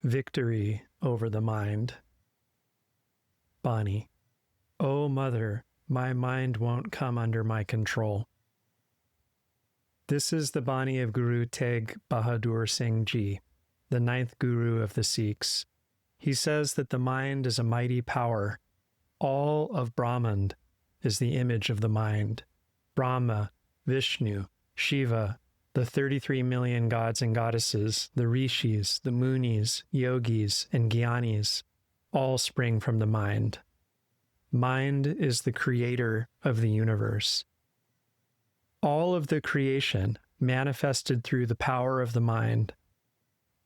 Victory over the mind. Bani. O Mother, my mind won't come under my control. This is the Bani of Guru Tegh Bahadur Singh Ji, the 9th Guru of the Sikhs. He says that the mind is a mighty power. All of Brahman is the image of the mind. Brahma, Vishnu, Shiva, the 33 million gods and goddesses, the rishis, the munis, yogis, and gyanis, all spring from the mind. Mind is the creator of the universe. All of the creation manifested through the power of the mind.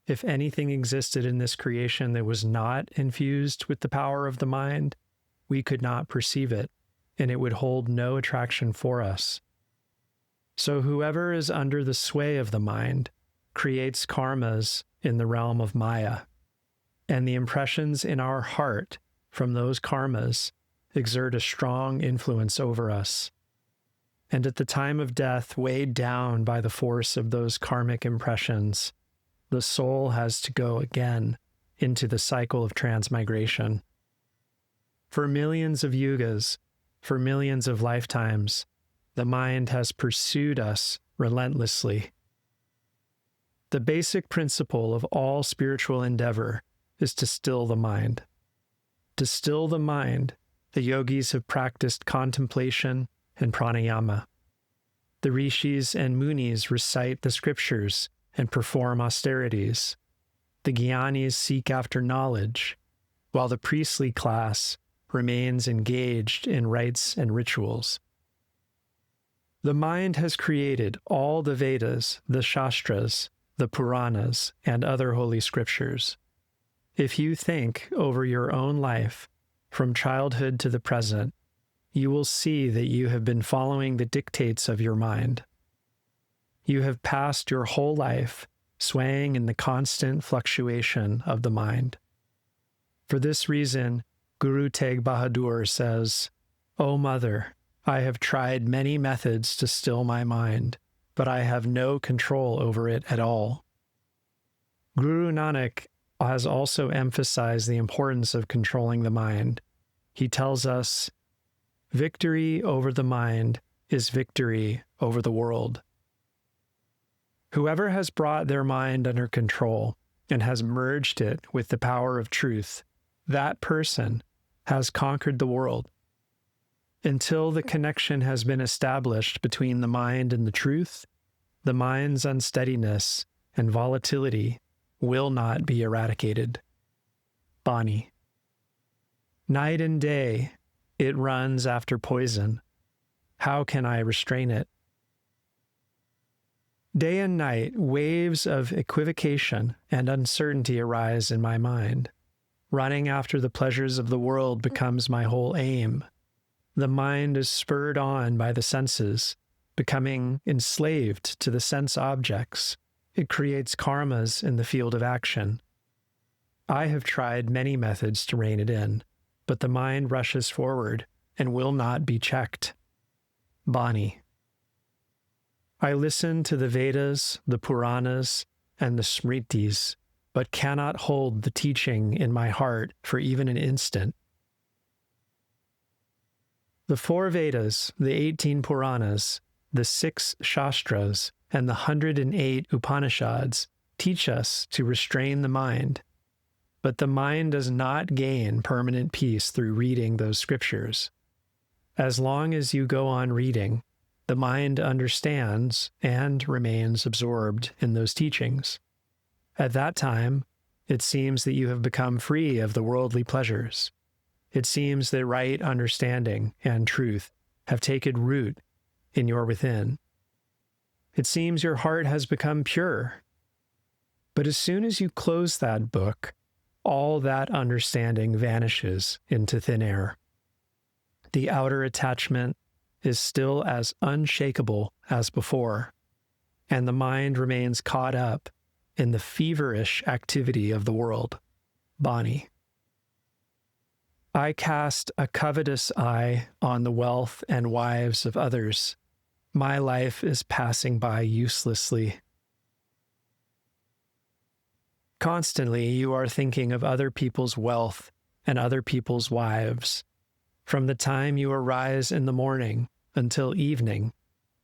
If anything existed in this creation that was not infused with the power of the mind, we could not perceive it, and it would hold no attraction for us. So whoever is under the sway of the mind creates karmas in the realm of Maya, and the impressions in our heart from those karmas exert a strong influence over us. And at the time of death, weighed down by the force of those karmic impressions, the soul has to go again into the cycle of transmigration. For millions of yugas, for millions of lifetimes, the mind has pursued us relentlessly. The basic principle of all spiritual endeavor is to still the mind. To still the mind, the yogis have practiced contemplation and pranayama. The rishis and munis recite the scriptures and perform austerities. The gyanis seek after knowledge, while the priestly class remains engaged in rites and rituals. The mind has created all the Vedas, the Shastras, the Puranas, and other holy scriptures. If you think over your own life, from childhood to the present, you will see that you have been following the dictates of your mind. You have passed your whole life swaying in the constant fluctuation of the mind. For this reason, Guru Tegh Bahadur says, O Mother, I have tried many methods to still my mind, but I have no control over it at all. Guru Nanak has also emphasized the importance of controlling the mind. He tells us, victory over the mind is victory over the world. Whoever has brought their mind under control and has merged it with the power of truth, that person has conquered the world. Until the connection has been established between the mind and the truth, the mind's unsteadiness and volatility will not be eradicated. Bani. Night and day, it runs after poison. How can I restrain it? Day and night, waves of equivocation and uncertainty arise in my mind. Running after the pleasures of the world becomes my whole aim. The mind is spurred on by the senses, becoming enslaved to the sense objects. It creates karmas in the field of action. I have tried many methods to rein it in, but the mind rushes forward and will not be checked. Bani. I listen to the Vedas, the Puranas, and the Smritis, but cannot hold the teaching in my heart for even an instant. The 4 Vedas, the 18 Puranas, the 6 Shastras, and the 108 Upanishads teach us to restrain the mind. But the mind does not gain permanent peace through reading those scriptures. As long as you go on reading, the mind understands and remains absorbed in those teachings. At that time, it seems that you have become free of the worldly pleasures. It seems that right understanding and truth have taken root in your within. It seems your heart has become pure. But as soon as you close that book, all that understanding vanishes into thin air. The outer attachment is still as unshakable as before, and the mind remains caught up in the feverish activity of the world. Bani. I cast a covetous eye on the wealth and wives of others. My life is passing by uselessly. Constantly, you are thinking of other people's wealth and other people's wives. From the time you arise in the morning until evening,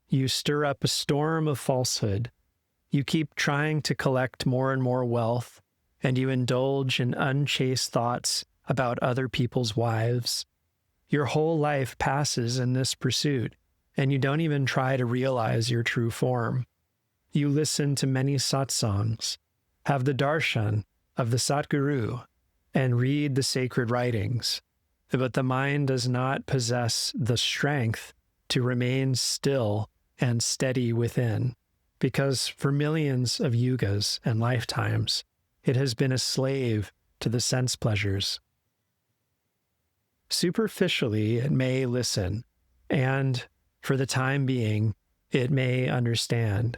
you stir up a storm of falsehood. You keep trying to collect more and more wealth, and you indulge in unchaste thoughts about other people's wives. Your whole life passes in this pursuit, and you don't even try to realize your true form. You listen to many satsangs, have the darshan of the Satguru, and read the sacred writings, but the mind does not possess the strength to remain still and steady within, because for millions of yugas and lifetimes, it has been a slave to the sense pleasures. Superficially, it may listen, and, for the time being, it may understand.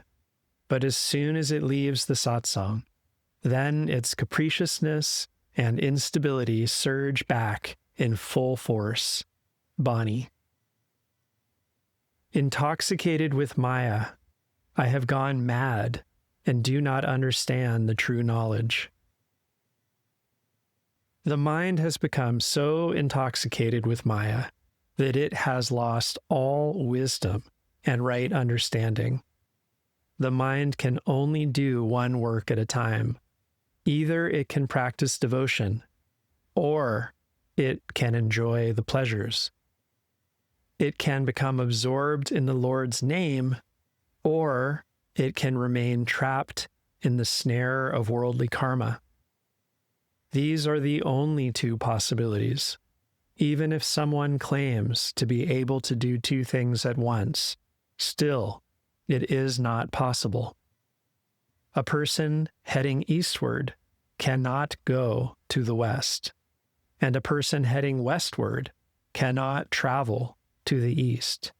But as soon as it leaves the satsang, then its capriciousness and instability surge back in full force. Bani. Intoxicated with Maya, I have gone mad and do not understand the true knowledge. The mind has become so intoxicated with Maya that it has lost all wisdom and right understanding. The mind can only do one work at a time. Either it can practice devotion, or it can enjoy the pleasures. It can become absorbed in the Lord's name, or it can remain trapped in the snare of worldly karma. These are the only two possibilities. Even if someone claims to be able to do two things at once, still, it is not possible. A person heading eastward cannot go to the west, and a person heading westward cannot travel to the east.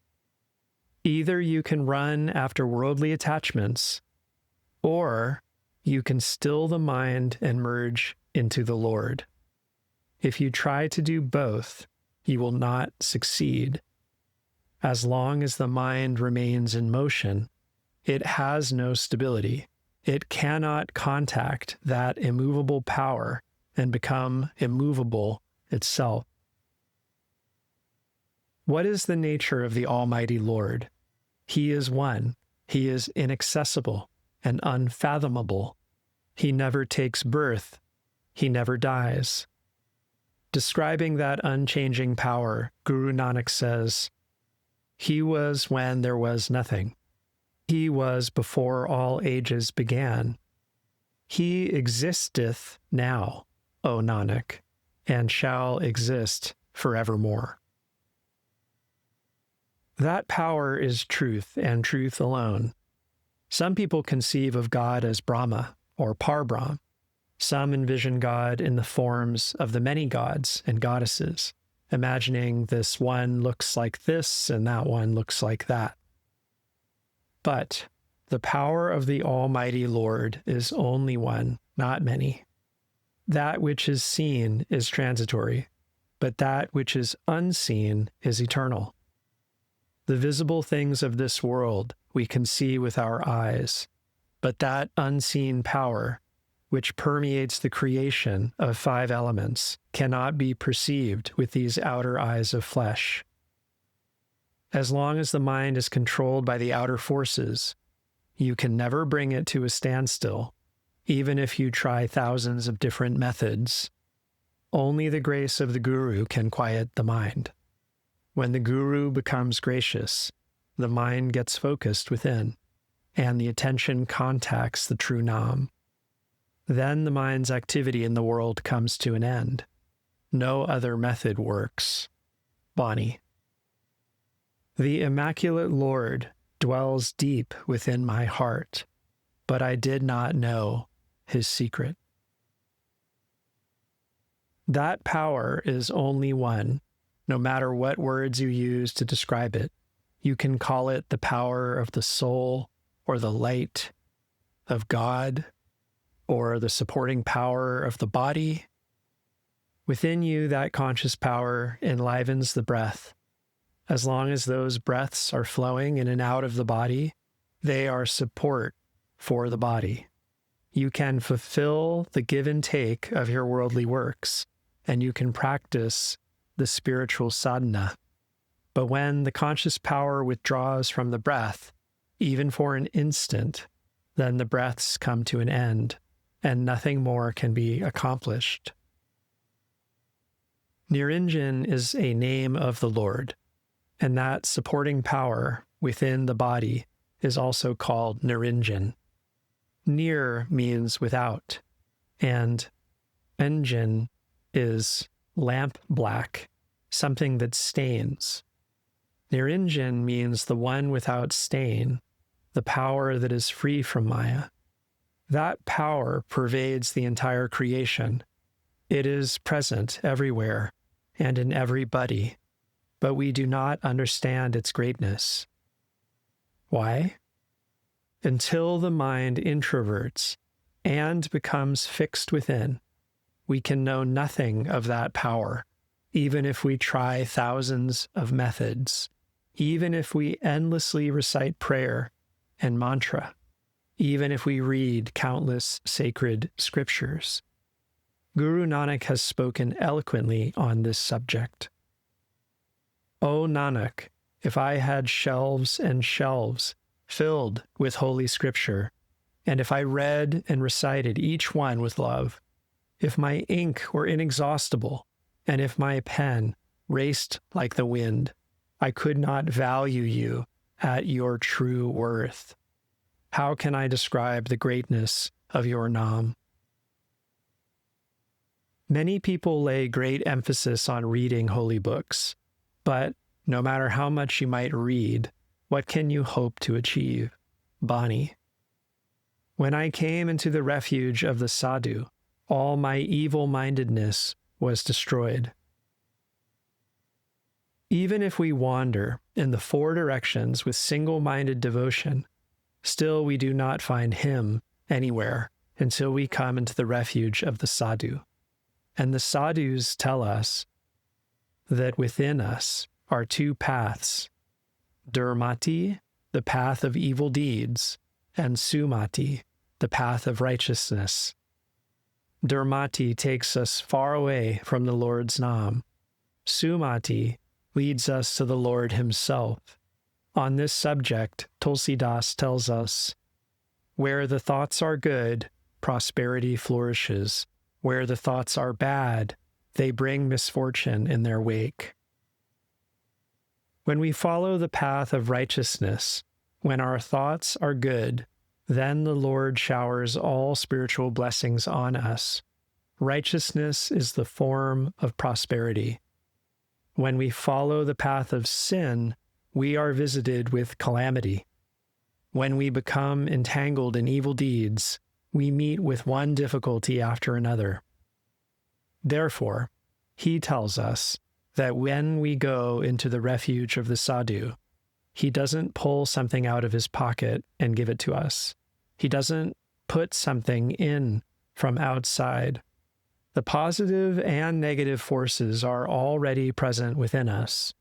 Either you can run after worldly attachments, or you can still the mind and merge into the Lord. If you try to do both, you will not succeed. As long as the mind remains in motion, it has no stability. It cannot contact that immovable power and become immovable itself. What is the nature of the Almighty Lord? He is one. He is inaccessible and unfathomable. He never takes birth. He never dies. Describing that unchanging power, Guru Nanak says, "He was when there was nothing. He was before all ages began. He existeth now, O Nanak, and shall exist forevermore." That power is truth and truth alone. Some people conceive of God as Brahma or Parbrahm. Some envision God in the forms of the many gods and goddesses, imagining this one looks like this and that one looks like that. But the power of the Almighty Lord is only one, not many. That which is seen is transitory, but that which is unseen is eternal. The visible things of this world we can see with our eyes, but that unseen power, which permeates the creation of 5 elements, cannot be perceived with these outer eyes of flesh. As long as the mind is controlled by the outer forces, you can never bring it to a standstill, even if you try thousands of different methods. Only the grace of the Guru can quiet the mind. When the Guru becomes gracious, the mind gets focused within, and the attention contacts the true Nam. Then the mind's activity in the world comes to an end. No other method works. Bani. The Immaculate Lord dwells deep within my heart, but I did not know his secret. That power is only one. No matter what words you use to describe it, you can call it the power of the soul, or the light of God, or the supporting power of the body. Within you, that conscious power enlivens the breath. As long as those breaths are flowing in and out of the body, they are support for the body. You can fulfill the give and take of your worldly works, and you can practice the spiritual sadhana. But when the conscious power withdraws from the breath, even for an instant, then the breaths come to an end, and nothing more can be accomplished. Niranjan is a name of the Lord, and that supporting power within the body is also called Niranjan. Nir means without, and Anjan is lamp black, something that stains. Niranjan means the one without stain, the power that is free from Maya. That power pervades the entire creation. It is present everywhere and in everybody, but we do not understand its greatness. Why? Until the mind introverts and becomes fixed within, we can know nothing of that power, even if we try thousands of methods, even if we endlessly recite prayer and mantra, even if we read countless sacred scriptures. Guru Nanak has spoken eloquently on this subject. O Nanak, if I had shelves and shelves filled with holy scripture, and if I read and recited each one with love, if my ink were inexhaustible, and if my pen raced like the wind, I could not value you at your true worth. How can I describe the greatness of your Nam? Many people lay great emphasis on reading holy books, but no matter how much you might read, what can you hope to achieve? Bani. When I came into the refuge of the sadhu, all my evil-mindedness was destroyed. Even if we wander in the four directions with single-minded devotion, still we do not find him anywhere until we come into the refuge of the sadhu. And the sadhus tell us that within us are two paths, Durmati, the path of evil deeds, and Sumati, the path of righteousness. Durmati takes us far away from the Lord's Nam. Sumati leads us to the Lord himself. On this subject, Tulsidas tells us, where the thoughts are good, prosperity flourishes. Where the thoughts are bad, they bring misfortune in their wake. When we follow the path of righteousness, when our thoughts are good, then the Lord showers all spiritual blessings on us. Righteousness is the form of prosperity. When we follow the path of sin, we are visited with calamity. When we become entangled in evil deeds, we meet with one difficulty after another. Therefore, he tells us that when we go into the refuge of the sadhu, he doesn't pull something out of his pocket and give it to us. He doesn't put something in from outside. The positive and negative forces are already present within us.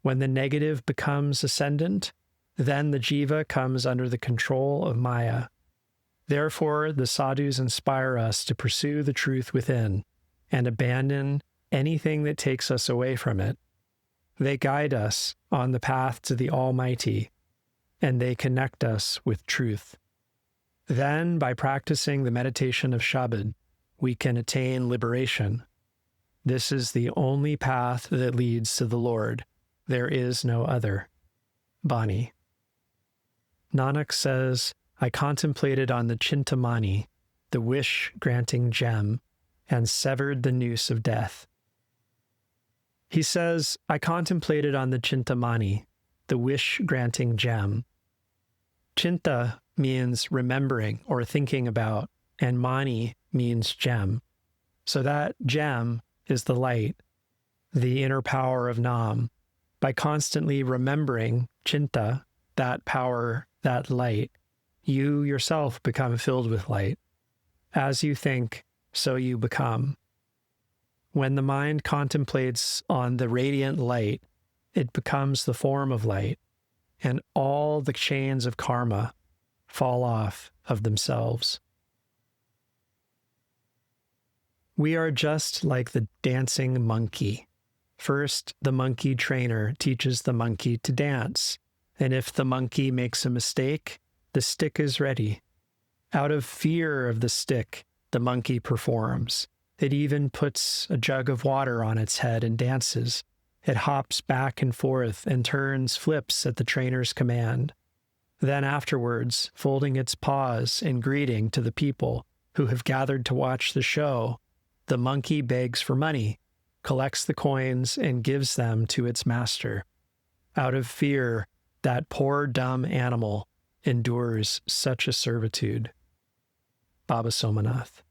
When the negative becomes ascendant, then the jiva comes under the control of Maya. Therefore, the sadhus inspire us to pursue the truth within and abandon anything that takes us away from it. They guide us on the path to the Almighty, and they connect us with truth. Then, by practicing the meditation of Shabad, we can attain liberation. This is the only path that leads to the Lord. There is no other. Bani. Nanak says, I contemplated on the Chintamani, the wish-granting gem, and severed the noose of death. He says, I contemplated on the Chintamani, the wish-granting gem. Chinta means remembering or thinking about, and mani means gem. So that gem is the light, the inner power of Nam. By constantly remembering Chinta, that power, that light, you yourself become filled with light. As you think, so you become. When the mind contemplates on the radiant light, it becomes the form of light, and all the chains of karma fall off of themselves. We are just like the dancing monkey. First, the monkey trainer teaches the monkey to dance, and if the monkey makes a mistake, the stick is ready. Out of fear of the stick, the monkey performs. It even puts a jug of water on its head and dances. It hops back and forth and turns flips at the trainer's command. Then afterwards, folding its paws in greeting to the people who have gathered to watch the show, the monkey begs for money, collects the coins, and gives them to its master. Out of fear, that poor dumb animal endures such a servitude. Baba Somanath.